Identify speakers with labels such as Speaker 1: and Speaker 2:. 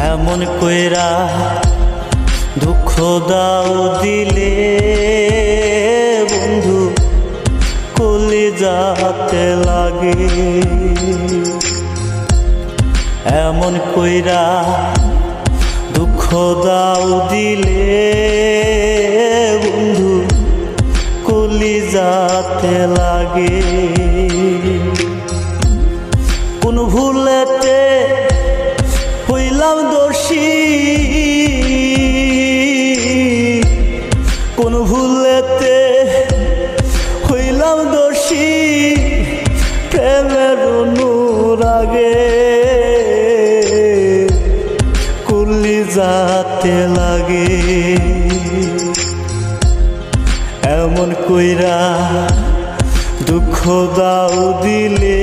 Speaker 1: এমন কইরা দুঃখ দাও দিলে বন্ধু কলিজাতে লাগে। এমন কইরা দুঃখ দাও দিলে বন্ধু কলিজাতে লাগে। কোন ভুলেতে হইলাম দোষী, কোন ভুলেতে হইলাম দোষী, প্রেমের অনুরাগে কলিজাতে লাগে। এমন কইরা দুঃখ দাও দিলে